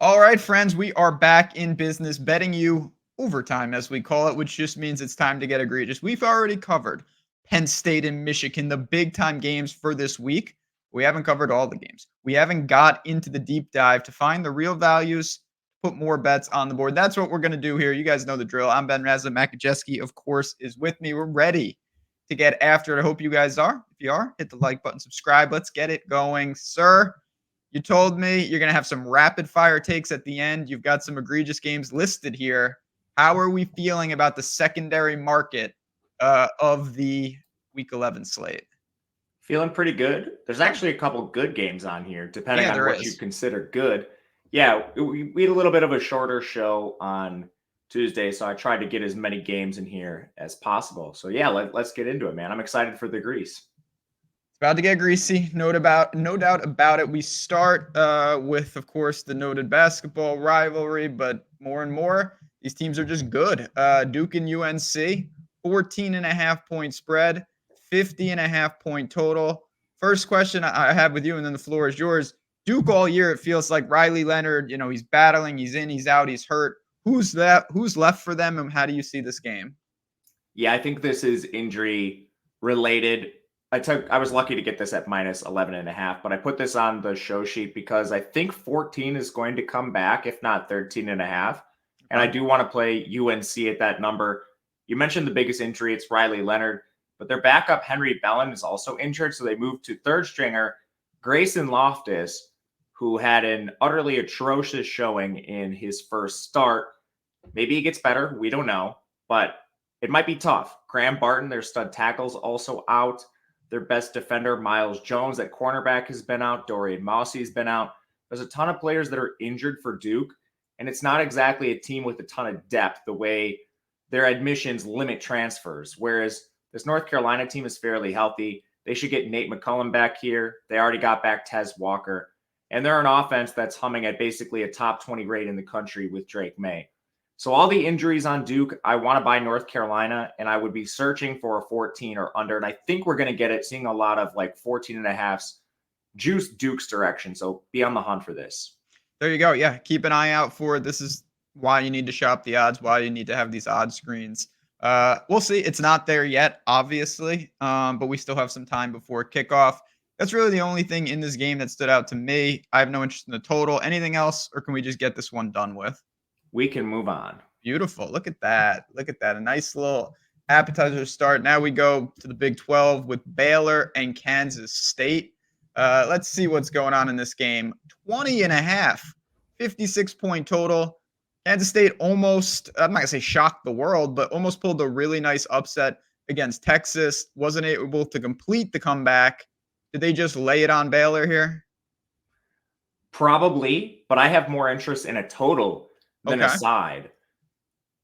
All right, friends, we are back in business betting you overtime, as we call it, which just means it's time to get egregious. We've already covered Penn State and Michigan, the big time games for this week. We haven't covered all the games. We haven't got into the deep dive to find the real values, put more bets on the board. That's what we're going to do here. You guys know the drill. I'm Ben Razza. Makajeski, of course, is with me. We're ready to get after it. I hope you guys are. If you are, hit the like button, subscribe. Let's get it going, sir. You told me you're going to have some rapid fire takes at the end. You've got some egregious games listed here. How are we feeling about the secondary market of the Week 11 slate? Feeling pretty good. There's actually a couple good games on here, depending Yeah, on there what you is. consider good. Yeah, we had a little bit of a shorter show on Tuesday, so I tried to get as many games in here as possible. So yeah, let's get into it, man. I'm excited for the Grease. It's about to get greasy. No doubt about it. We start with, of course, the noted basketball rivalry, but more and more, these teams are just good. Duke and UNC, 14.5 point spread, 50.5 point total. First question I have with you, and then the floor is yours. Duke all year, it feels like Riley Leonard, he's battling, he's in, he's out, he's hurt. Who's left for them, and how do you see this game? Yeah, I think this is injury related. I was lucky to get this at minus 11 and a half, but I put this on the show sheet because I think 14 is going to come back, if not 13 and a half. And I do want to play UNC at that number. You mentioned the biggest injury, it's Riley Leonard, but their backup Henry Bellin is also injured. So they moved to third stringer Grayson Loftus, who had an utterly atrocious showing in his first start. Maybe he gets better. We don't know, but it might be tough. Graham Barton, their stud tackle's also out. Their best defender, Miles Jones, at cornerback, has been out. Dorian Mossey's been out. There's a ton of players that are injured for Duke, and it's not exactly a team with a ton of depth the way their admissions limit transfers, whereas this North Carolina team is fairly healthy. They should get Nate McCullum back here. They already got back Tez Walker, and they're an offense that's humming at basically a top 20 rate in the country with Drake May. So all the injuries on Duke, I want to buy North Carolina, and I would be searching for a 14 or under. And I think we're going to get it, seeing a lot of like 14 and a halfs juice Duke's direction. So be on the hunt for this. There you go. Yeah, keep an eye out for it. This is why you need to shop the odds, why you need to have these odds screens. We'll see. It's not there yet, obviously, but we still have some time before kickoff. That's really the only thing in this game that stood out to me. I have no interest in the total. Anything else, or can we just get this one done with? We can move on. Beautiful. Look at that. Look at that. A nice little appetizer start. Now we go to the Big 12 with Baylor and Kansas State. Let's see what's going on in this game. 20 and a half, 56-point total. Kansas State almost, I'm not going to say shocked the world, but almost pulled a really nice upset against Texas. Wasn't able to complete the comeback. Did they just lay it on Baylor here? Probably, but I have more interest in a total than a Okay. side.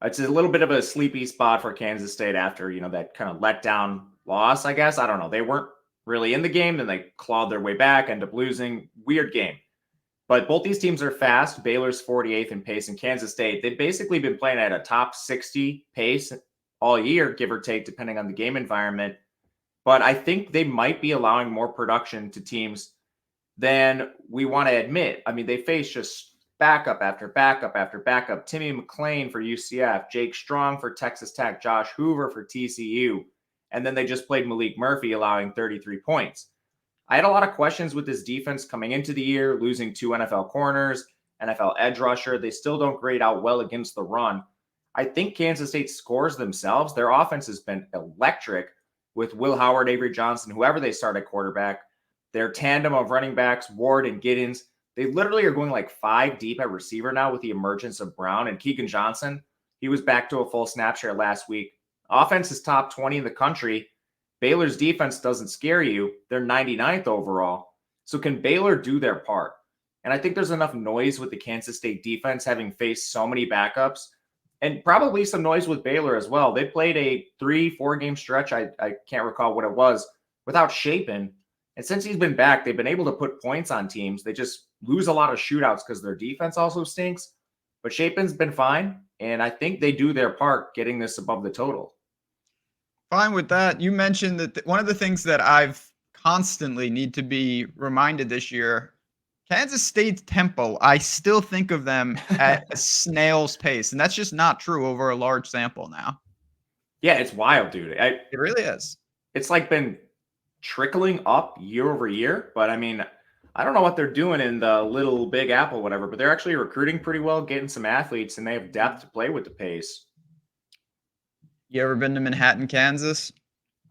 It's a little bit of a sleepy spot for Kansas State after, that kind of letdown loss, I guess. I don't know. They weren't really in the game, then they clawed their way back, end up losing. Weird game. But both these teams are fast. Baylor's 48th in pace, and Kansas State, they've basically been playing at a top 60 pace all year, give or take, depending on the game environment. But I think they might be allowing more production to teams than we want to admit. I mean, they face just backup after backup after backup. Timmy McClain for UCF, Jake Strong for Texas Tech, Josh Hoover for TCU. And then they just played Malik Murphy, allowing 33 points. I had a lot of questions with this defense coming into the year, losing 2 NFL corners, NFL edge rusher. They still don't grade out well against the run. I think Kansas State scores themselves. Their offense has been electric with Will Howard, Avery Johnson, whoever they start at quarterback. Their tandem of running backs, Ward and Giddens, they literally are going like 5 deep at receiver now with the emergence of Brown and Keegan Johnson. He was back to a full snap share last week. Offense is top 20 in the country. Baylor's defense doesn't scare you. They're 99th overall. So can Baylor do their part? And I think there's enough noise with the Kansas State defense having faced so many backups, and probably some noise with Baylor as well. They played a 3-4 game stretch. I can't recall what it was, without Shapen. And since he's been back, they've been able to put points on teams. They just lose a lot of shootouts because their defense also stinks. But Shapen's been fine, and I think they do their part getting this above the total. Fine with that. You mentioned that one of the things that I've constantly need to be reminded this year, Kansas State's tempo, I still think of them at a snail's pace, and that's just not true over a large sample now. Yeah, it's wild, dude. It really is. It's like been trickling up year over year, but I mean, I don't know what they're doing in the little Big Apple, whatever, but they're actually recruiting pretty well, getting some athletes, and they have depth to play with the pace. You ever been to Manhattan, Kansas?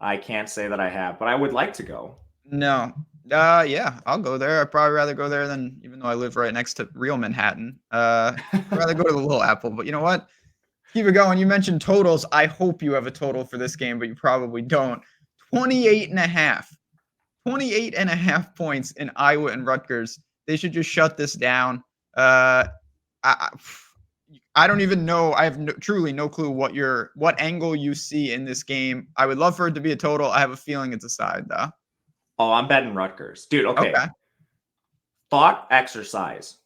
I can't say that I have, but I would like to go. No. Yeah, I'll go there. I'd probably rather go there than even though I live right next to real Manhattan. I'd rather go to the Little Apple. But you know what? Keep it going. You mentioned totals. I hope you have a total for this game, but you probably don't. 28 and a half. 28 and a half points in Iowa and Rutgers. They should just shut this down. I I don't even know. I have truly no clue what angle you see in this game. I would love for it to be a total. I have a feeling it's a side though. Oh, I'm betting Rutgers. Dude, okay. Okay. Thought exercise.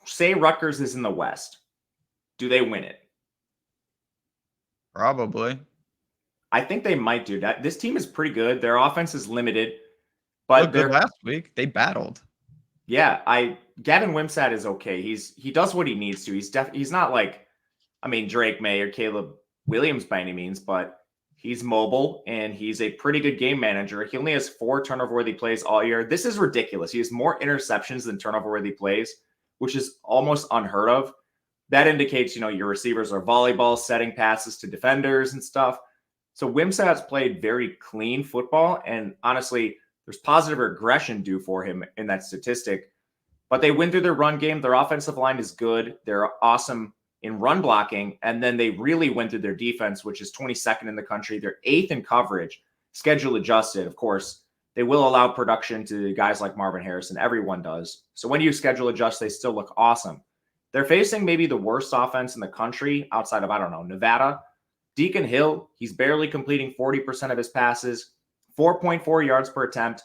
Say Rutgers is in the West. Do they win it? Probably. I think they might do that. This team is pretty good. Their offense is limited, but Looked good last week. They battled. yeah, Gavin Wimsatt is okay. He does what he needs to. He's not like, I mean, Drake May or Caleb Williams by any means, but he's mobile and he's a pretty good game manager. He only has 4 turnover-worthy plays all year. This is ridiculous. He has more interceptions than turnover-worthy plays, which is almost unheard of. That indicates, your receivers are volleyball, setting passes to defenders and stuff. So Wimsatt's played very clean football, and honestly, there's positive regression due for him in that statistic. But they win through their run game. Their offensive line is good. They're awesome in run blocking, and then they really went through their defense, which is 22nd in the country. They're 8th in coverage, schedule adjusted. Of course, they will allow production to guys like Marvin Harrison. Everyone does. So when you schedule adjust, they still look awesome. They're facing maybe the worst offense in the country outside of, I don't know, Nevada. Deacon Hill, he's barely completing 40% of his passes, 4.4 yards per attempt,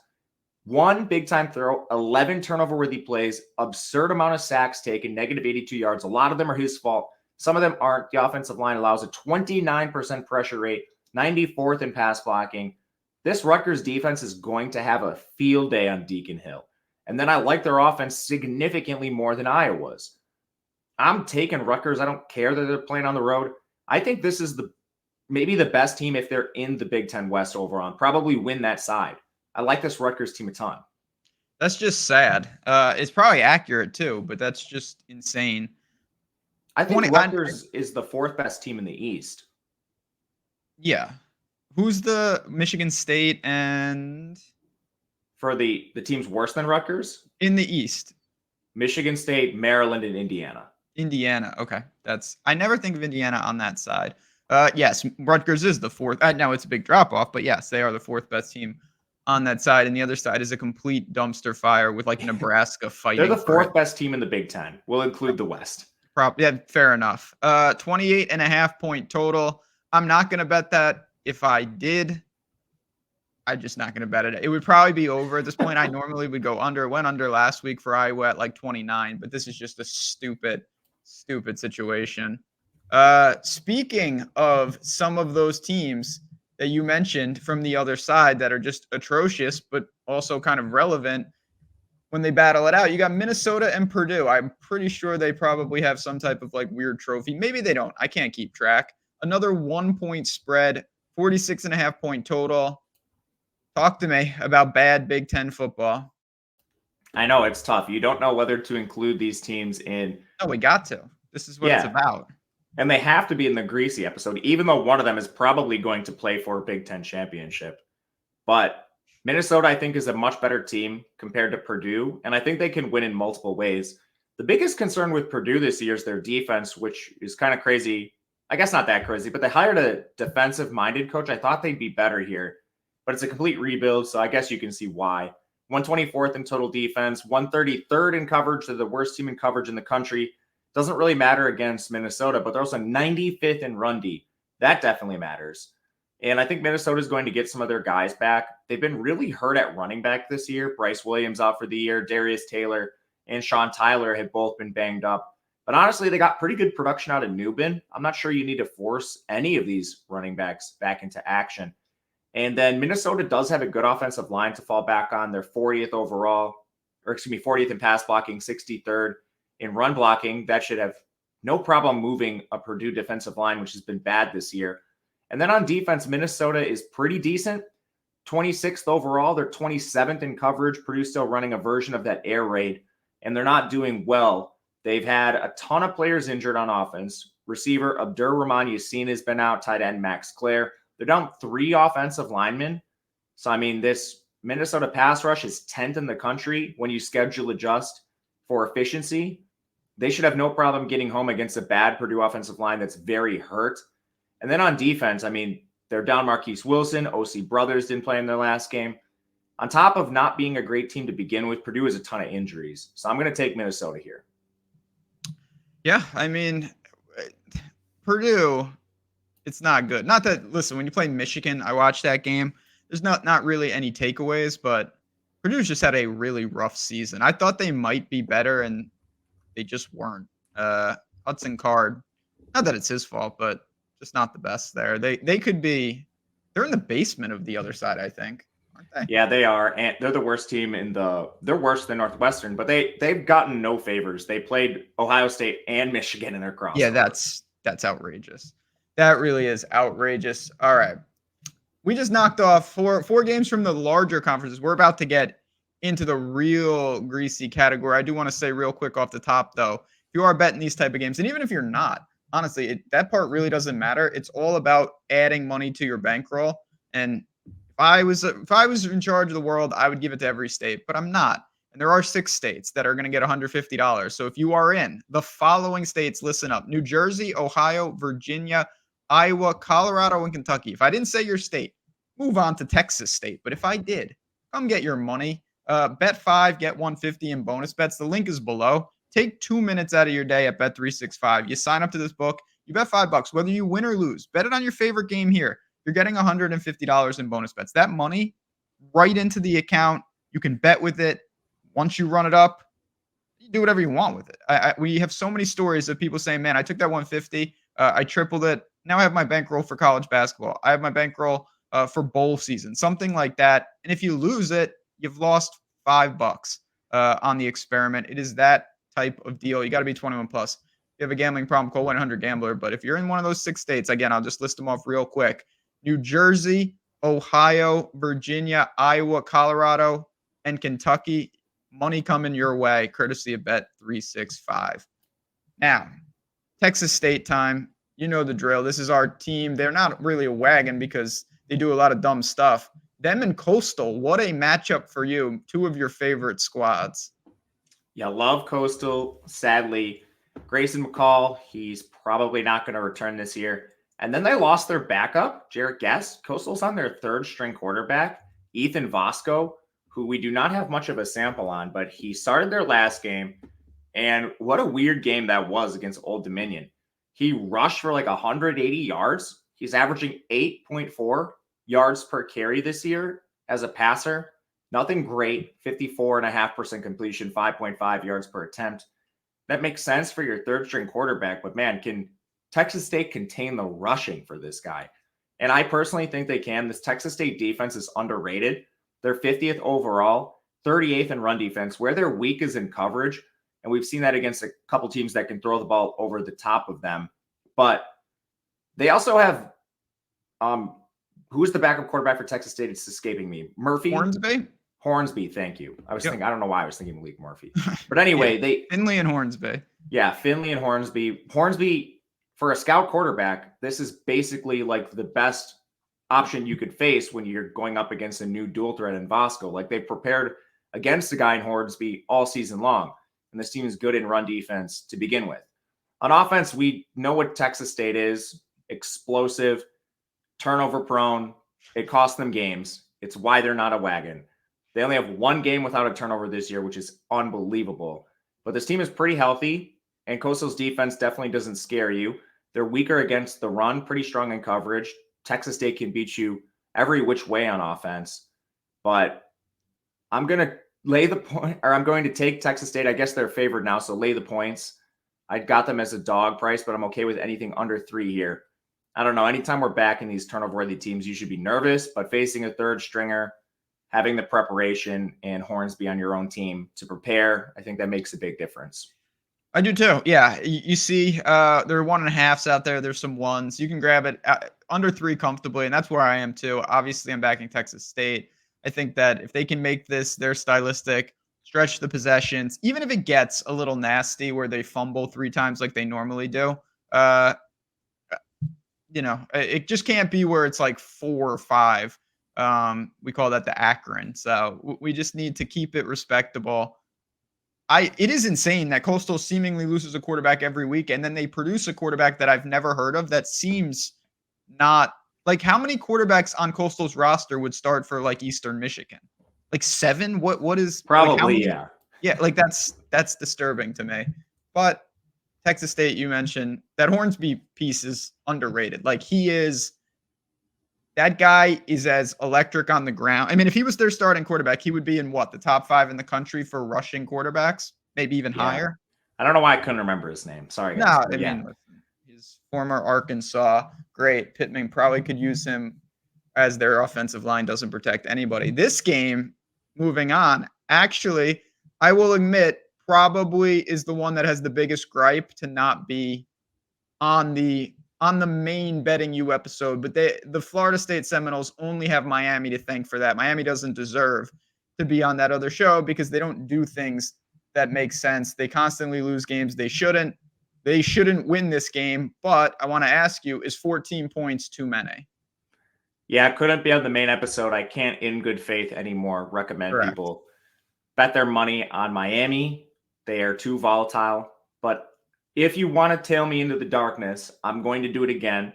1 big-time throw, 11 turnover-worthy plays, absurd amount of sacks taken, negative 82 yards. A lot of them are his fault. Some of them aren't. The offensive line allows a 29% pressure rate, 94th in pass blocking. This Rutgers defense is going to have a field day on Deacon Hill. And then I like their offense significantly more than Iowa's. I'm taking Rutgers. I don't care that they're playing on the road. I think this is maybe the best team if they're in the Big Ten West overall and probably win that side. I like this Rutgers team a ton. That's just sad. It's probably accurate too, but that's just insane. I think Rutgers is the 4th best team in the East. Yeah. Who's the Michigan State and for the teams worse than Rutgers? In the East. Michigan State, Maryland, and Indiana. Indiana. Okay. I never think of Indiana on that side. Yes, Rutgers is the 4th. Now it's a big drop off, but yes, they are the 4th best team on that side. And the other side is a complete dumpster fire with like Nebraska fighting. They're the 4th best team in the Big Ten. We'll include the West. Yeah, fair enough. 28 and a half point total. I'm not going to bet that. If I did, I'm just not going to bet it. It would probably be over at this point. I normally would go under. It went under last week for Iowa at like 29, but this is just a stupid situation. Speaking of some of those teams that you mentioned from the other side that are just atrocious, but also kind of relevant when they battle it out, you got Minnesota and Purdue. I'm pretty sure they probably have some type of like weird trophy. Maybe they don't. I can't keep track. Another 1-point spread, 46 and a half point total. Talk to me about bad Big Ten football. I know it's tough. You don't know whether to include these teams in. No, we got to. This is what it's about. And they have to be in the greasy episode, even though one of them is probably going to play for a Big Ten championship. But Minnesota, I think, is a much better team compared to Purdue, and I think they can win in multiple ways. The biggest concern with Purdue this year is their defense, which is kind of crazy. I guess not that crazy, but they hired a defensive-minded coach. I thought they'd be better here, but it's a complete rebuild, so I guess you can see why. 124th in total defense, 133rd in coverage. They're the worst team in coverage in the country. Doesn't really matter against Minnesota, but they're also 95th in run D. That definitely matters. And I think Minnesota is going to get some of their guys back. They've been really hurt at running back this year. Bryce Williams out for the year. Darius Taylor and Sean Tyler have both been banged up. But honestly, they got pretty good production out of Newbin. I'm not sure you need to force any of these running backs back into action. And then Minnesota does have a good offensive line to fall back on. They're 40th overall, 40th in pass blocking, 63rd in run blocking. That should have no problem moving a Purdue defensive line, which has been bad this year. And then on defense, Minnesota is pretty decent. 26th overall. They're 27th in coverage. Purdue still running a version of that air raid, and they're not doing well. They've had a ton of players injured on offense. Receiver Abdur-Rahman Yassin has been out. Tight end Max Clare. They're down 3 offensive linemen. So, I mean, this Minnesota pass rush is 10th in the country when you schedule adjust for efficiency. They should have no problem getting home against a bad Purdue offensive line that's very hurt. And then on defense, I mean, they're down Marquise Wilson. O.C. Brothers didn't play in their last game. On top of not being a great team to begin with, Purdue has a ton of injuries. So I'm going to take Minnesota here. Yeah, I mean, Purdue, it's not good. Not that, listen, when you play Michigan, I watched that game. There's not really any takeaways, but Purdue's just had a really rough season. I thought they might be better, and they just weren't. Hudson Card, not that it's his fault, but just not the best there. They could be, they're in the basement of the other side, I think, aren't they? Yeah, they are. And they're the worst team they're worse than Northwestern, but they've gotten no favors. They played Ohio State and Michigan in their crossover. Yeah, that's outrageous. That really is outrageous. All right. We just knocked off four games from the larger conferences. We're about to get into the real greasy category. I do want to say real quick off the top, though, if you are betting these type of games, and even if you're not, honestly, that part really doesn't matter. It's all about adding money to your bankroll. And if I was in charge of the world, I would give it to every state, but I'm not. And there are 6 states that are going to get $150. So if you are in the following states, listen up: New Jersey, Ohio, Virginia, Iowa, Colorado, and Kentucky. If I didn't say your state, move on to Texas State. But if I did, come get your money. Bet 5, get 150 in bonus bets. The link is below. Take 2 minutes out of your day at Bet365. You sign up to this book. You bet $5. Whether you win or lose, bet it on your favorite game here. You're getting $150 in bonus bets. That money right into the account. You can bet with it. Once you run it up, you do whatever you want with it. We have so many stories of people saying, man, I took that 150. I tripled it. Now I have my bankroll for college basketball. I have my bankroll for bowl season, something like that. And if you lose it, you've lost $5 on the experiment. It is that type of deal. You got to be 21 plus. If you have a gambling problem, call 1-800-GAMBLER. But if you're in one of those 6 states, again, I'll just list them off real quick: New Jersey, Ohio, Virginia, Iowa, Colorado, and Kentucky. Money coming your way, courtesy of Bet365. Now, Texas State time. You know the drill. This is our team. They're not really a wagon because they do a lot of dumb stuff. Them and Coastal, what a matchup for you. 2 of your favorite squads. Yeah, love Coastal. Sadly, Grayson McCall, he's probably not going to return this year. And then they lost their backup, Jarrett Guest. Coastal's on their 3rd string quarterback, Ethan Vasco, who we do not have much of a sample on, but he started their last game. And what a weird game that was against Old Dominion. He rushed for like 180 yards. He's averaging 8.4 yards per carry this year as a passer. Nothing great. 54.5% completion, 5.5 yards per attempt. That makes sense for your 3rd string quarterback, but man, can Texas State contain the rushing for this guy? And I personally think they can. This Texas State defense is underrated. They're 50th overall, 38th in run defense. Where they're weak is in coverage. And we've seen that against a couple teams that can throw the ball over the top of them. But they also have, who's the backup quarterback for Texas State? It's escaping me. Murphy? Hornsby, thank you. I was thinking, I don't know why I was thinking Malik Murphy. But anyway, Finley and Hornsby. Yeah, Finley and Hornsby. Hornsby, for a scout quarterback, this is basically like the best option you could face when you're going up against a new dual threat in Vasco. Like, they prepared against a guy in Hornsby all season long. And this team is good in run defense to begin with. On offense, we know what Texas State is: explosive, turnover prone. It costs them games. It's why they're not a wagon. They only have 1 game without a turnover this year, which is unbelievable. But this team is pretty healthy, and Coastal's defense definitely doesn't scare you. They're weaker against the run, pretty strong in coverage. Texas State can beat you every which way on offense. But I'm going to lay the point, or I'm going to take Texas State. I guess they're favored now, so lay the points. I got them as a dog price, but I'm okay with anything under 3 here. I don't know. Anytime we're back in these turnover-worthy teams, you should be nervous, but facing a 3rd stringer, having the preparation and Hornsby on your own team to prepare, I think that makes a big difference. I do too. Yeah, you see, there are 1.5s out there. There's some ones. You can grab it under 3 comfortably, and that's where I am too. Obviously, I'm backing Texas State. I think that if they can make this their stylistic, stretch the possessions, even if it gets a little nasty where they fumble 3 times like they normally do, uh, it just can't be where it's like 4 or 5. We call that the Akron. So we just need to keep it respectable. It is insane that Coastal seemingly loses a quarterback every week, and then they produce a quarterback that I've never heard of that seems not like how many quarterbacks on Coastal's roster would start for like Eastern Michigan? Like 7? What is like how Probably, many? yeah. Yeah, like that's disturbing to me. But Texas State, you mentioned that Hornsby piece is underrated. Like that guy is as electric on the ground. I mean, if he was their starting quarterback, he would be in what, the top 5 in the country for rushing quarterbacks, maybe even Yeah. higher. I don't know why I couldn't remember his name. Sorry, No, guys. I mean, listen, he's former Arkansas. Great. Pittman probably could use him as their offensive line doesn't protect anybody. This game, moving on, actually, I will admit, probably is the one that has the biggest gripe to not be on the main betting you episode, but the Florida State Seminoles only have Miami to thank for that. Miami doesn't deserve to be on that other show because they don't do things that make sense. They constantly lose games they shouldn't. They shouldn't win this game, but I want to ask you, is 14 points too many? Yeah, couldn't be on the main episode. I can't in good faith anymore recommend Correct. people bet their money on Miami. They are too volatile. But if you want to tail me into the darkness, I'm going to do it again.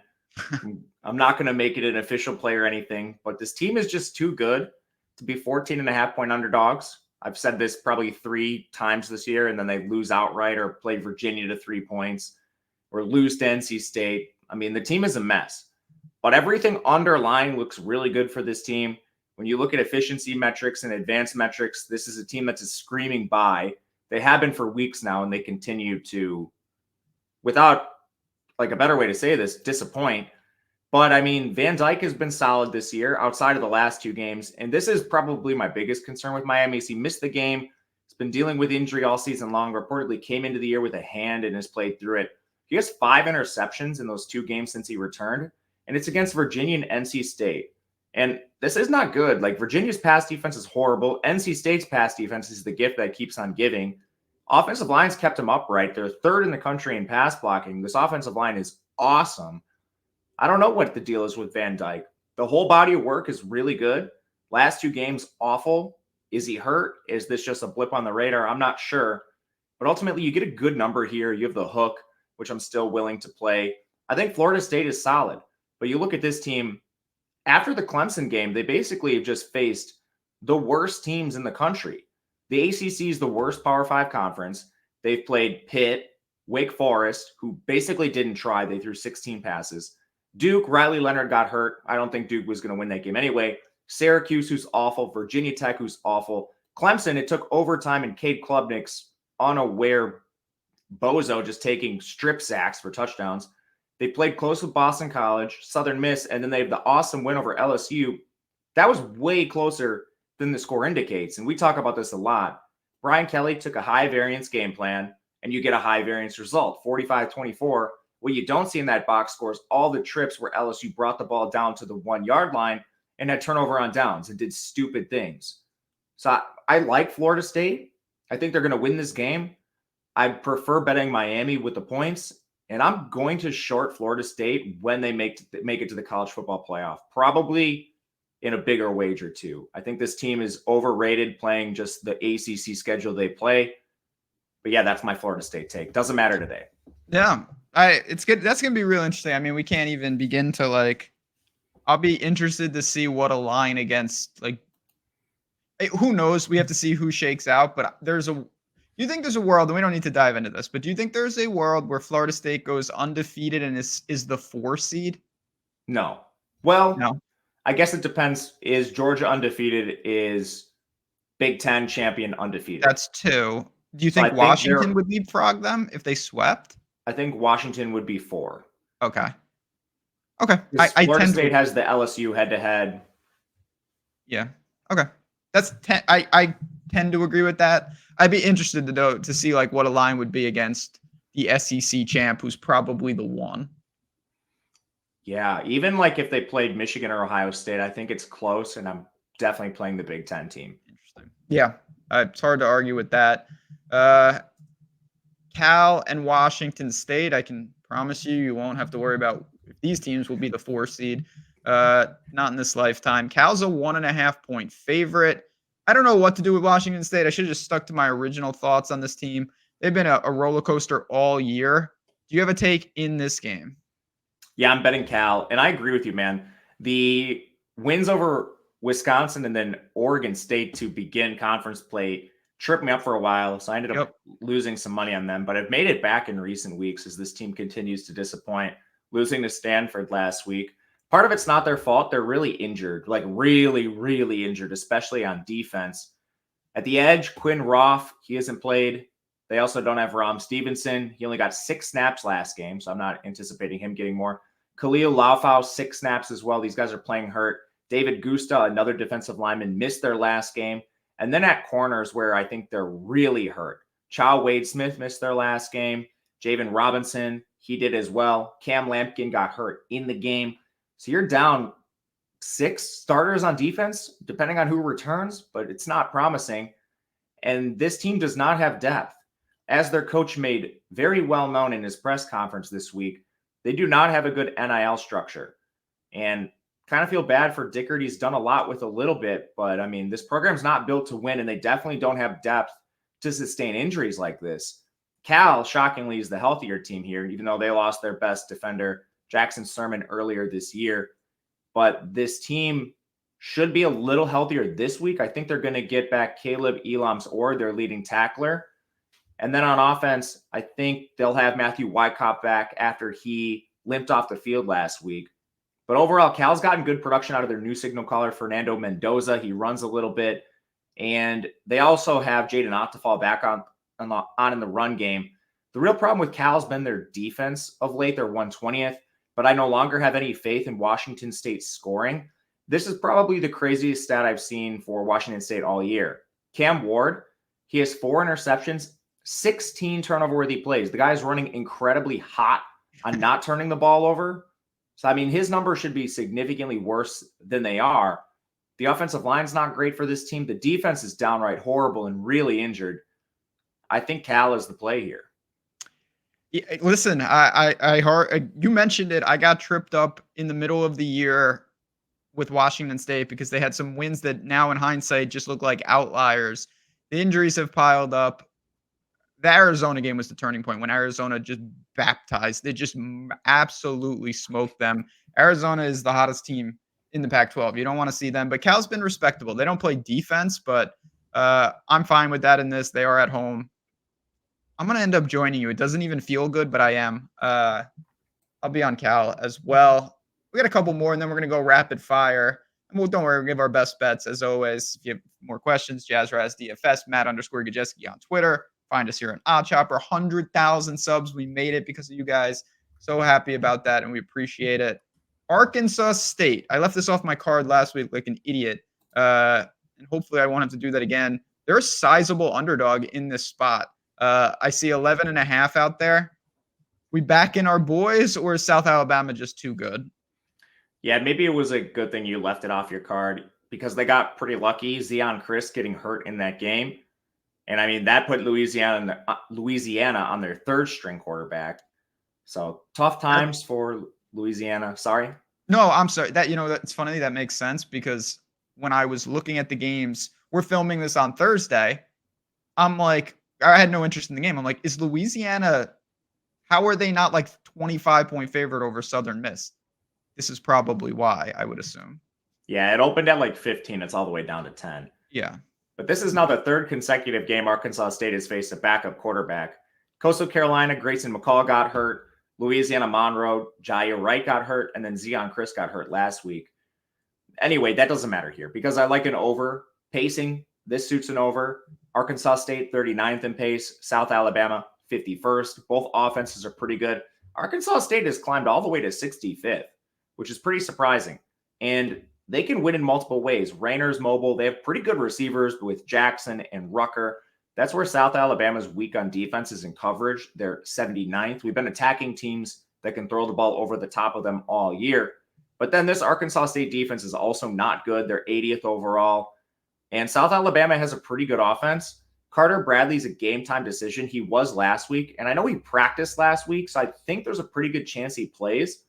I'm not going to make it an official play or anything, but this team is just too good to be 14.5-point underdogs. I've said this probably 3 times this year, and then they lose outright or play Virginia to 3 points or lose to NC State. I mean, the team is a mess, but everything underlying looks really good for this team. When you look at efficiency metrics and advanced metrics, this is a team that's a screaming buy. They have been for weeks now, and they continue to, without like a better way to say this, disappoint. But I mean, Van Dyke has been solid this year outside of the last 2 games. And this is probably my biggest concern with Miami is he missed the game. He's been dealing with injury all season long. Reportedly came into the year with a hand and has played through it. He has 5 interceptions in those 2 games since he returned. And it's against Virginia and NC State. And this is not good. Like Virginia's pass defense is horrible. NC State's pass defense is the gift that keeps on giving. Offensive lines kept them upright. They're 3rd in the country in pass blocking. This offensive line is awesome. I don't know what the deal is with Van Dyke. The whole body of work is really good. Last 2 games, awful. Is he hurt? Is this just a blip on the radar? I'm not sure. But ultimately, you get a good number here. You have the hook, which I'm still willing to play. I think Florida State is solid. But you look at this team, after the Clemson game, they basically have just faced the worst teams in the country. The ACC is the worst Power 5 conference. They've played Pitt, Wake Forest, who basically didn't try. They threw 16 passes. Duke, Riley Leonard got hurt. I don't think Duke was going to win that game anyway. Syracuse, who's awful. Virginia Tech, who's awful. Clemson, it took overtime and Cade Klubnik's unaware bozo just taking strip sacks for touchdowns. They played close with Boston College, Southern Miss, and then they have the awesome win over LSU. That was way closer than the score indicates, and we talk about this a lot. Brian Kelly took a high variance game plan, and you get a high variance result, 45-24. What you don't see in that box score is all the trips where LSU brought the ball down to the 1-yard line and had turnover on downs and did stupid things. So I like Florida State. I think they're going to win this game. I prefer betting Miami with the points, and I'm going to short Florida State when they make it to the college football playoff, probably in a bigger wager too. I think this team is overrated playing just the ACC schedule they play. But yeah, that's my Florida State take. Doesn't matter today. Yeah. It's good. That's going to be real interesting. I mean, we can't even begin to I'll be interested to see what a line against who knows? We have to see who shakes out, but you think there's a world, and we don't need to dive into this, but do you think there's a world where Florida State goes undefeated and is the 4 seed? No. Well, No. I guess it depends. Is Georgia undefeated? Is Big Ten champion undefeated? That's 2. Do you So think Washington would leapfrog them if they swept? I think Washington would be 4. Okay. Okay. Florida State has the LSU head-to-head. Yeah. Okay. I tend to agree with that. I'd be interested to see like what a line would be against the SEC champ, who's probably the one. Yeah, even like if they played Michigan or Ohio State, I think it's close, and I'm definitely playing the Big Ten team. Interesting. Yeah, it's hard to argue with that. Cal and Washington State, I can promise you won't have to worry about if these teams will be the 4 seed. Not in this lifetime. Cal's a 1.5-point favorite. I don't know what to do with Washington State. I should have just stuck to my original thoughts on this team. They've been a roller coaster all year. Do you have a take in this game? Yeah, I'm betting Cal, and I agree with you, man. The wins over Wisconsin and then Oregon State to begin conference play tripped me up for a while, so I ended up losing some money on them, but I've made it back in recent weeks as this team continues to disappoint, losing to Stanford last week. Part of it's not their fault. They're really injured, like really, really injured, especially on defense. At the edge, Quinn Roth, he hasn't played. They also don't have Rom Stevenson. He only got 6 snaps last game, so I'm not anticipating him getting more. Khalil Laufau, 6 snaps as well. These guys are playing hurt. David Gusta, another defensive lineman, missed their last game. And then at corners where I think they're really hurt. Chow Wade Smith missed their last game. Javen Robinson, he did as well. Cam Lampkin got hurt in the game. So you're down 6 starters on defense, depending on who returns, but it's not promising. And this team does not have depth. As their coach made very well known in his press conference this week, they do not have a good NIL structure. And kind of feel bad for Dickert. He's done a lot with a little bit, but I mean, this program's not built to win, and they definitely don't have depth to sustain injuries like this. Cal, shockingly, is the healthier team here, even though they lost their best defender, Jackson Sermon, earlier this year. But this team should be a little healthier this week. I think they're going to get back Caleb Elams-Orr, their leading tackler. And then on offense, I think they'll have Matthew Wyckoff back after he limped off the field last week. But overall, Cal's gotten good production out of their new signal caller, Fernando Mendoza. He runs a little bit. And they also have Jaden Ott to fall back on in the run game. The real problem with Cal has been their defense of late. They're 120th, but I no longer have any faith in Washington State scoring. This is probably the craziest stat I've seen for Washington State all year. Cam Ward, he has 4 interceptions, 16 turnover-worthy plays. The guy's running incredibly hot on not turning the ball over. So, I mean, his numbers should be significantly worse than they are. The offensive line's not great for this team. The defense is downright horrible and really injured. I think Cal is the play here. Yeah, listen, I heard you mentioned it. I got tripped up in the middle of the year with Washington State because they had some wins that now in hindsight just look like outliers. The injuries have piled up. The Arizona game was the turning point when Arizona just baptized. They just absolutely smoked them. Arizona is the hottest team in the Pac-12. You don't want to see them, but Cal's been respectable. They don't play defense, but I'm fine with that in this. They are at home. I'm going to end up joining you. It doesn't even feel good, but I am. I'll be on Cal as well. We got a couple more, and then we're going to go rapid fire. And don't worry, we'll give our best bets as always. If you have more questions, JazzRaz DFS, Matt_Gajeski on Twitter. Find us here on OddsShopper. 100,000 subs. We made it because of you guys. So happy about that, and we appreciate it. Arkansas State. I left this off my card last week like an idiot, and hopefully I won't have to do that again. They're a sizable underdog in this spot. I see 11.5 out there. We back in our boys, or is South Alabama just too good? Yeah, maybe it was a good thing you left it off your card because they got pretty lucky. Zion Chris getting hurt in that game. And I mean, that put Louisiana on their 3rd string quarterback. So tough times for Louisiana. Sorry. No, I'm sorry. That's funny. That makes sense because when I was looking at the games, we're filming this on Thursday. I'm like, I had no interest in the game. I'm like, is Louisiana, how are they not like 25-point favorite over Southern Miss? This is probably why, I would assume. Yeah, it opened at like 15. It's all the way down to 10. Yeah. But this is now the 3rd consecutive game Arkansas State has faced a backup quarterback. Coastal Carolina, Grayson McCall got hurt. Louisiana Monroe, Jair Wright got hurt. And then Zion Chris got hurt last week. Anyway, that doesn't matter here because I like an over pacing. This suits an over. Arkansas State, 39th in pace. South Alabama, 51st. Both offenses are pretty good. Arkansas State has climbed all the way to 65th, which is pretty surprising. And they can win in multiple ways. Raynor's mobile. They have pretty good receivers with Jackson and Rucker. That's where South Alabama's weak on defense is in coverage. They're 79th. We've been attacking teams that can throw the ball over the top of them all year. But then this Arkansas State defense is also not good. They're 80th overall. And South Alabama has a pretty good offense. Carter Bradley's a game time decision. He was last week. And I know he practiced last week, so I think there's a pretty good chance he plays,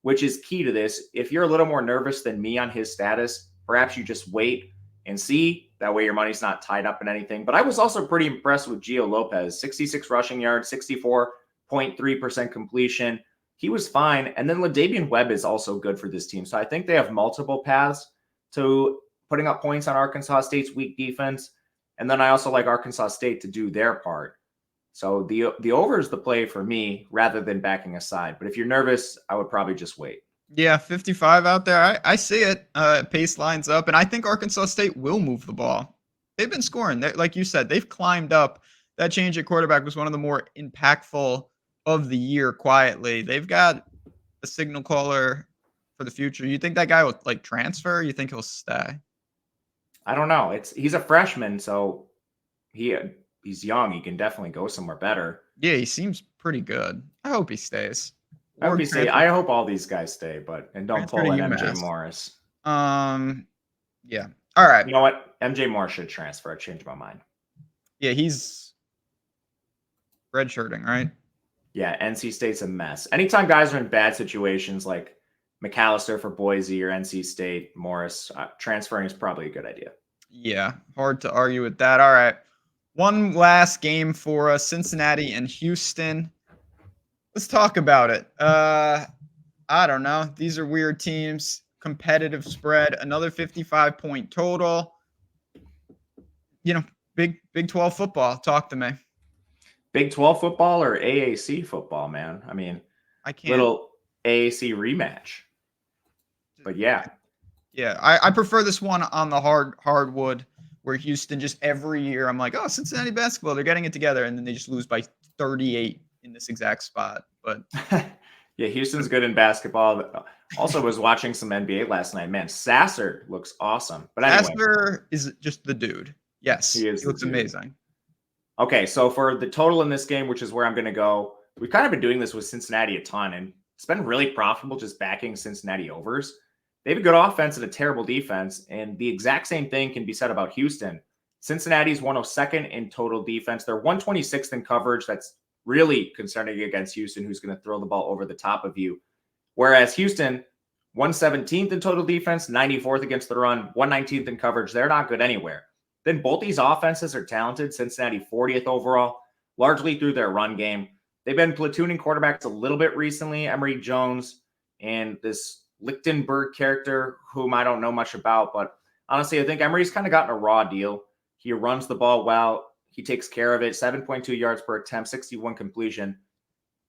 which is key to this. If you're a little more nervous than me on his status, perhaps you just wait and see. That way your money's not tied up in anything. But I was also pretty impressed with Gio Lopez. 66 rushing yards, 64.3% completion. He was fine. And then LaDavian Webb is also good for this team. So I think they have multiple paths to putting up points on Arkansas State's weak defense. And then I also like Arkansas State to do their part. So the over is the play for me rather than backing aside. But if you're nervous, I would probably just wait. Yeah, 55 out there. I see it. Pace lines up, and I think Arkansas State will move the ball. They've been scoring. Like you said, they've climbed up. That change at quarterback was one of the more impactful of the year quietly. They've got a signal caller for the future. You think that guy will transfer? Or you think he'll stay? I don't know. He's a freshman, so he's young. He can definitely go somewhere better. Yeah, he seems pretty good. I hope he stays. I hope all these guys stay, and don't pull an MJ Morris. Yeah. All right. You know what? MJ Morris should transfer. I changed my mind. Yeah, he's redshirting, right? Yeah, NC State's a mess. Anytime guys are in bad situations like McAllister for Boise or NC State, Morris, transferring is probably a good idea. Yeah, hard to argue with that. All right. One last game for us, Cincinnati and Houston. Let's talk about it. I don't know. These are weird teams. Competitive spread. Another 55-point total. Big 12 football. Talk to me. Big 12 football or AAC football, man? I mean, I can't. Little AAC rematch. But yeah. Yeah, I prefer this one on the hardwood where Houston just every year I'm like, oh, Cincinnati basketball, they're getting it together. And then they just lose by 38 in this exact spot. But yeah, Houston's good in basketball. Also was watching some NBA last night. Man, Sasser looks awesome. But anyway. Sasser is just the dude. Yes, he looks amazing. Okay, so for the total in this game, which is where I'm going to go, we've kind of been doing this with Cincinnati a ton, and it's been really profitable just backing Cincinnati overs. They have a good offense and a terrible defense, and the exact same thing can be said about Houston. Cincinnati's 102nd in total defense. They're 126th in coverage. That's really concerning against Houston, who's going to throw the ball over the top of you. Whereas Houston, 117th in total defense, 94th against the run, 119th in coverage. They're not good anywhere. Then both these offenses are talented. Cincinnati 40th overall, largely through their run game. They've been platooning quarterbacks a little bit recently. Emory Jones and this Lichtenberg character, whom I don't know much about. But honestly, I think Emory's kind of gotten a raw deal. He runs the ball well. He takes care of it. 7.2 yards per attempt, 61 completion.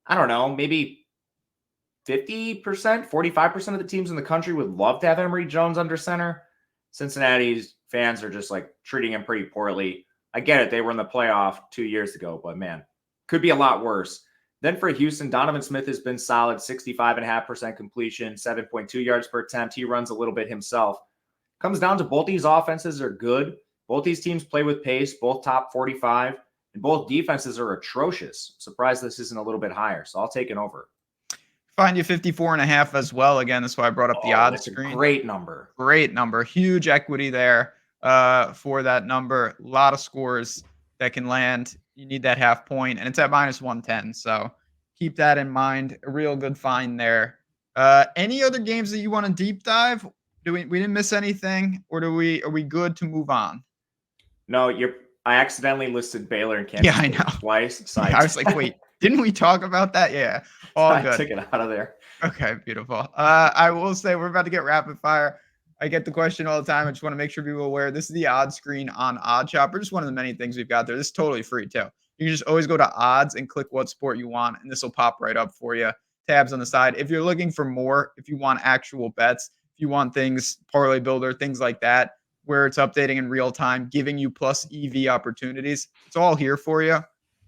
I don't know, maybe 50%, 45% of the teams in the country would love to have Emory Jones under center. Cincinnati's fans are just treating him pretty poorly. I get it. They were in the playoff 2 years ago, but man, could be a lot worse. Then for Houston, Donovan Smith has been solid, 65.5% completion, 7.2 yards per attempt. He runs a little bit himself. Comes down to both these offenses are good. Both these teams play with pace, both top 45, and both defenses are atrocious. Surprised this isn't a little bit higher, so I'll take an over. Find you 54.5 as well. Again, that's why I brought up the odds screen. Great number. Great number. Huge equity there for that number. A lot of scores that can land. You need that half point, and it's at minus 110. So keep that in mind. A real good find there. Any other games that you want to deep dive? We didn't miss anything, or are we good to move on? No, I accidentally listed Baylor and Kansas State twice. So I was like, wait, didn't we talk about that? Yeah, all good. I took it out of there. Okay, beautiful. I will say we're about to get rapid fire. I get the question all the time. I just want to make sure people are aware. This is the odds screen on OddsShopper. Just one of the many things we've got there. This is totally free too. You can just always go to odds and click what sport you want, and this will pop right up for you. Tabs on the side. If you're looking for more, if you want actual bets, if you want things, parlay builder, things like that, where it's updating in real time, giving you plus EV opportunities, it's all here for you.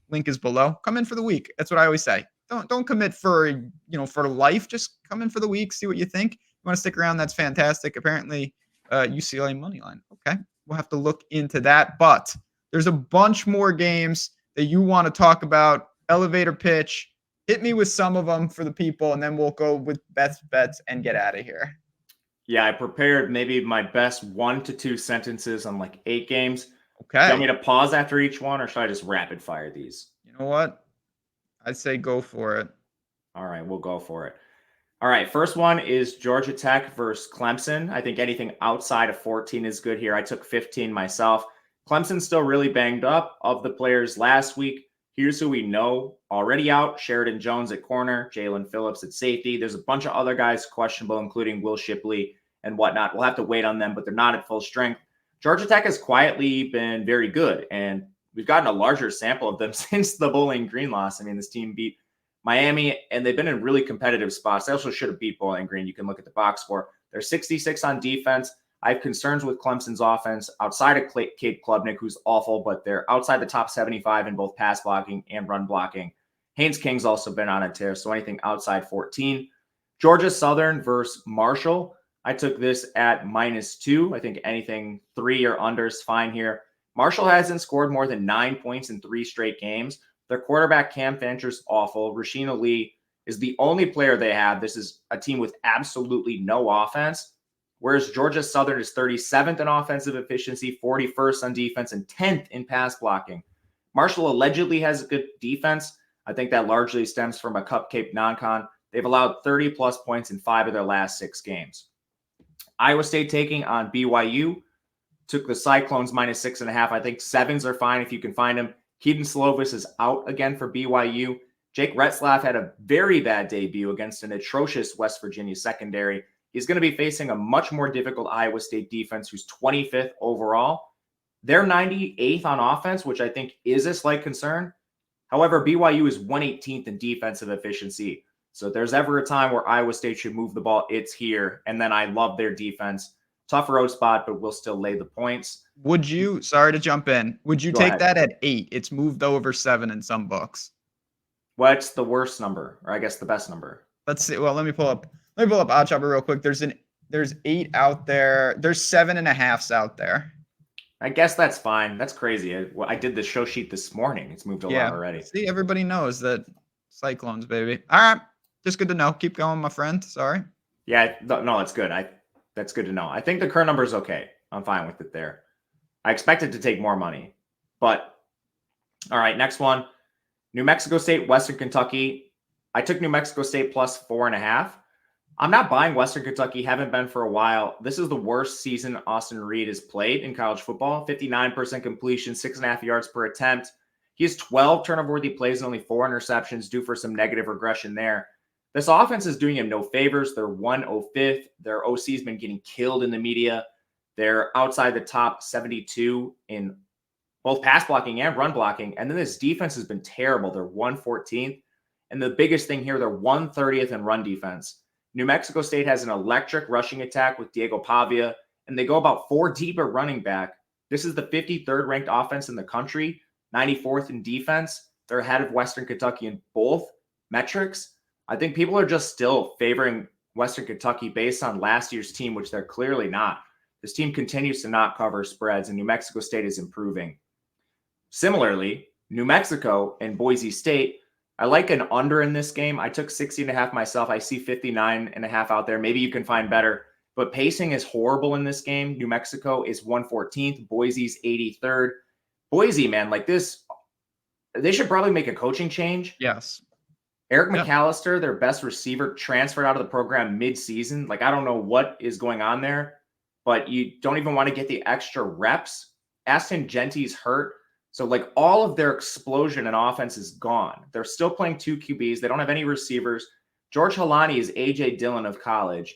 Link is below. Come in for the week. That's what I always say. Don't commit for life. Just come in for the week, see what you think. you want to stick around, that's fantastic. Apparently, UCLA money line. Okay, we'll have to look into that. But there's a bunch more games that you want to talk about. Elevator pitch. Hit me with some of them for the people, and then we'll go with best bets and get out of here. Yeah, I prepared maybe my best 1 to 2 sentences on like 8 games. Do you want me Okay. to pause after each one, or should I just rapid fire these? You know what? I'd say go for it. All right, we'll go for it. All right, first one is Georgia Tech versus Clemson. I think anything outside of 14 is good here. I took 15 myself. Clemson's still really banged up. Of the players last week, here's who we know already out. Sheridan Jones at corner, Jalen Phillips at safety. There's a bunch of other guys questionable, including Will Shipley and whatnot. We'll have to wait on them, but they're not at full strength. Georgia Tech has quietly been very good, and we've gotten a larger sample of them since the Bowling Green loss. I mean, this team beat Miami, and they've been in really competitive spots. They also should have beat Bowling Green. You can look at the box score. They're 66 on defense. I have concerns with Clemson's offense outside of Cade Klubnik, who's awful, but they're outside the top 75 in both pass blocking and run blocking. Haynes King's also been on a tear, so anything outside 14. Georgia Southern versus Marshall. I took this at -2. I think anything 3 or under is fine here. Marshall hasn't scored more than 9 points in 3 straight games. Their quarterback, Cam Fancher's awful. Rashina Lee is the only player they have. This is a team with absolutely no offense, whereas Georgia Southern is 37th in offensive efficiency, 41st on defense, and 10th in pass blocking. Marshall allegedly has a good defense. I think that largely stems from a cupcake non-con. They've allowed 30-plus points in 5 of their last 6 games. Iowa State taking on BYU. Took the Cyclones -6.5. I think 7s are fine if you can find them. Keaton Slovis is out again for BYU. Jake Retzlaff had a very bad debut against an atrocious West Virginia secondary. He's going to be facing a much more difficult Iowa State defense, who's 25th overall. They're 98th on offense, which I think is a slight concern. However, BYU is 118th in defensive efficiency. So if there's ever a time where Iowa State should move the ball, it's here. And then I love their defense. Tough road spot, but we'll still lay the points. Would you, sorry to jump in, would you Go take ahead. that at 8? It's moved over 7 in some books. What's the worst number? Or I guess the best number? Let's see. Well, let me pull up OddChopper real quick. There's 8 out there. There's 7.5s out there. I guess that's fine. That's crazy. I did the show sheet this morning. It's moved a lot already. See, everybody knows that Cyclones, baby. All right. Just good to know. Keep going, my friend. Sorry. Yeah, no, it's good. That's good to know. I think the current number is okay. I'm fine with it there. I expected to take more money, but all right. Next one, New Mexico State, Western Kentucky. I took New Mexico State +4.5. I'm not buying Western Kentucky. Haven't been for a while. This is the worst season Austin Reed has played in college football. 59% completion, 6.5 yards per attempt. He has 12 turnover-worthy plays and only 4 interceptions, due for some negative regression there. This offense is doing him no favors. They're 105th. Their OC's been getting killed in the media. They're outside the top 72 in both pass blocking and run blocking. And then this defense has been terrible. They're 114th. And the biggest thing here, they're 130th in run defense. New Mexico State has an electric rushing attack with Diego Pavia, and they go about 4 deep at running back. This is the 53rd ranked offense in the country, 94th in defense. They're ahead of Western Kentucky in both metrics. I think people are just still favoring Western Kentucky based on last year's team, which they're clearly not. This team continues to not cover spreads, and New Mexico State is improving. Similarly, New Mexico and Boise State, I like an under in this game. I took 60.5 myself. I see 59.5 out there. Maybe you can find better, but pacing is horrible in this game. New Mexico is 114th. Boise's 83rd. Boise, man, like this, they should probably make a coaching change. Yes. Eric McAllister, their best receiver, transferred out of the program mid-season. Like, I don't know what is going on there, but you don't even want to get the extra reps. Aston Genty's hurt. So, like, all of their explosion in offense is gone. They're still playing 2 QBs. They don't have any receivers. George Halani is A.J. Dillon of college.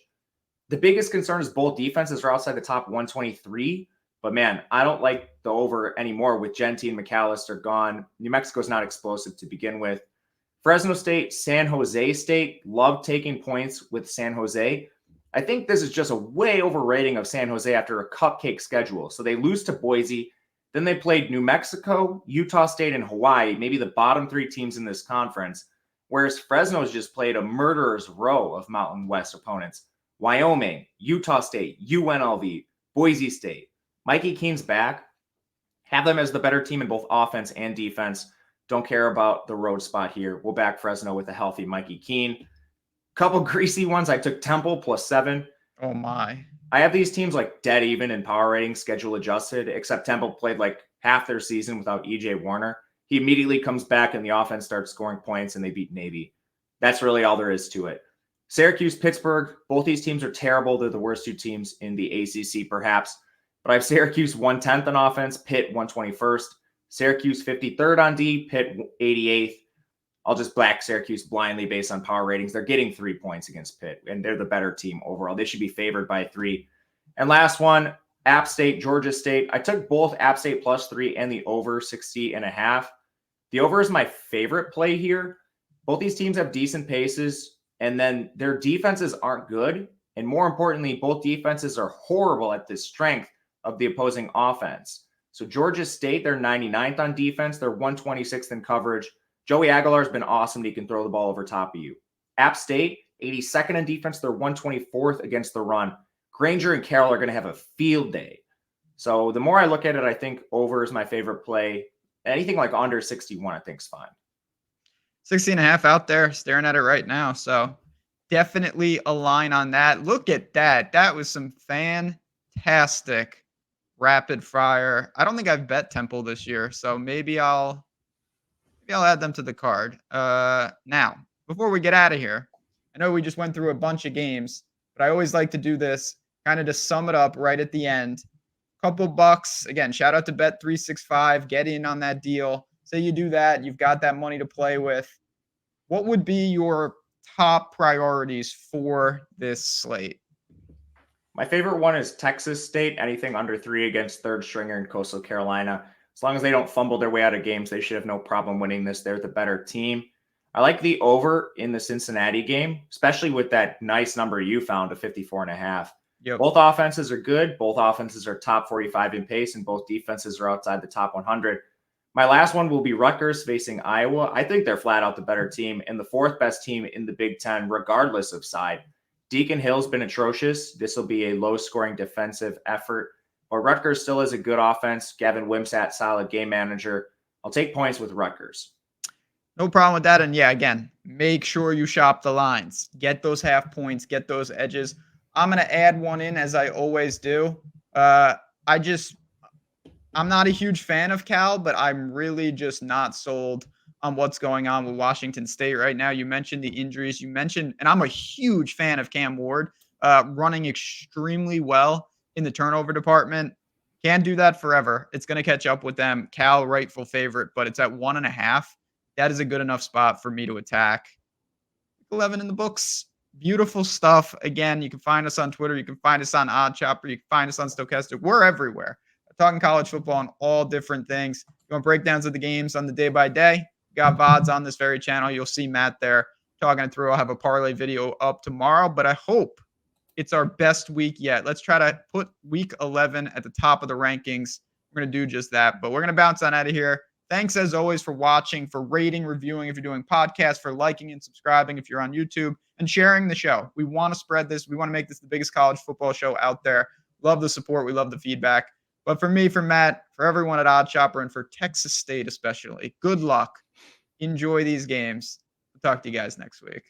The biggest concern is both defenses are outside the top 123. But, man, I don't like the over anymore with Genty and McAllister gone. New Mexico's not explosive to begin with. Fresno State, San Jose State, love taking points with San Jose. I think this is just a way overrating of San Jose after a cupcake schedule. So they lose to Boise. Then they played New Mexico, Utah State, and Hawaii, maybe the bottom 3 teams in this conference, whereas Fresno's just played a murderer's row of Mountain West opponents. Wyoming, Utah State, UNLV, Boise State. Mikey Keene's back. Have them as the better team in both offense and defense. Don't care about the road spot here. We'll back Fresno with a healthy Mikey Keene. Couple greasy ones. I took Temple +7. Oh my. I have these teams like dead even in power ratings, schedule adjusted, except Temple played like half their season without EJ Warner. He immediately comes back and the offense starts scoring points and they beat Navy. That's really all there is to it. Syracuse, Pittsburgh, both these teams are terrible. They're the worst two teams in the ACC perhaps. But I have Syracuse 110th on offense, Pitt 121st. Syracuse 53rd on D, Pitt 88th. I'll just back Syracuse blindly based on power ratings. They're getting 3 points against Pitt, and they're the better team overall. They should be favored by 3. And last one, App State, Georgia State. I took both App State +3 and the over 60.5. The over is my favorite play here. Both these teams have decent paces, and then their defenses aren't good. And more importantly, both defenses are horrible at the strength of the opposing offense. So Georgia State, they're 99th on defense. They're 126th in coverage. Joey Aguilar's been awesome. He can throw the ball over top of you. App State, 82nd in defense. They're 124th against the run. Granger and Carroll are going to have a field day. So the more I look at it, I think over is my favorite play. Anything like under 61, I think is fine. 60.5 out there, staring at it right now. So definitely a line on that. Look at that. That was some fantastic rapid fire. I don't think I've bet Temple this year, so maybe I'll add them to the card. Now, before we get out of here, I know we just went through a bunch of games, but I always like to do this kind of to sum it up right at the end. Couple bucks. Again, shout out to Bet365. Get in on that deal. Say you do that, you've got that money to play with. What would be your top priorities for this slate? My favorite one is Texas State. Anything under 3 against third stringer in Coastal Carolina. As long as they don't fumble their way out of games, they should have no problem winning this. They're the better team. I like the over in the Cincinnati game, especially with that nice number you found of 54.5. Yep. Both offenses are good. Both offenses are top 45 in pace, and both defenses are outside the top 100. My last one will be Rutgers facing Iowa. I think they're flat out the better team and the fourth best team in the Big Ten, regardless of side. Deacon Hill's been atrocious. This will be a low-scoring defensive effort. But Rutgers still has a good offense. Gavin Wimsatt, solid game manager. I'll take points with Rutgers. No problem with that. And yeah, again, make sure you shop the lines. Get those half points. Get those edges. I'm going to add one in, as I always do. I'm not a huge fan of Cal, but I'm really just not sold on what's going on with Washington State right now. You mentioned the injuries. You mentioned, and I'm a huge fan of Cam Ward, running extremely well in the turnover department. Can't do that forever. It's going to catch up with them. Cal, rightful favorite, but it's at 1.5. That is a good enough spot for me to attack. 11 in the books. Beautiful stuff. Again, you can find us on Twitter. You can find us on OddsShopper. You can find us on Stochastic. We're everywhere. We're talking college football on all different things. You want breakdowns of the games on the day by day? We got VODs on this very channel. You'll see Matt there talking it through. I'll have a parlay video up tomorrow, but I hope it's our best week yet. Let's try to put week 11 at the top of the rankings. We're going to do just that, but we're going to bounce on out of here. Thanks, as always, for watching, for rating, reviewing if you're doing podcasts, for liking and subscribing if you're on YouTube, and sharing the show. We want to spread this. We want to make this the biggest college football show out there. Love the support. We love the feedback. But for me, for Matt, for everyone at OddsShopper, and for Texas State especially, good luck. Enjoy these games. We'll talk to you guys next week.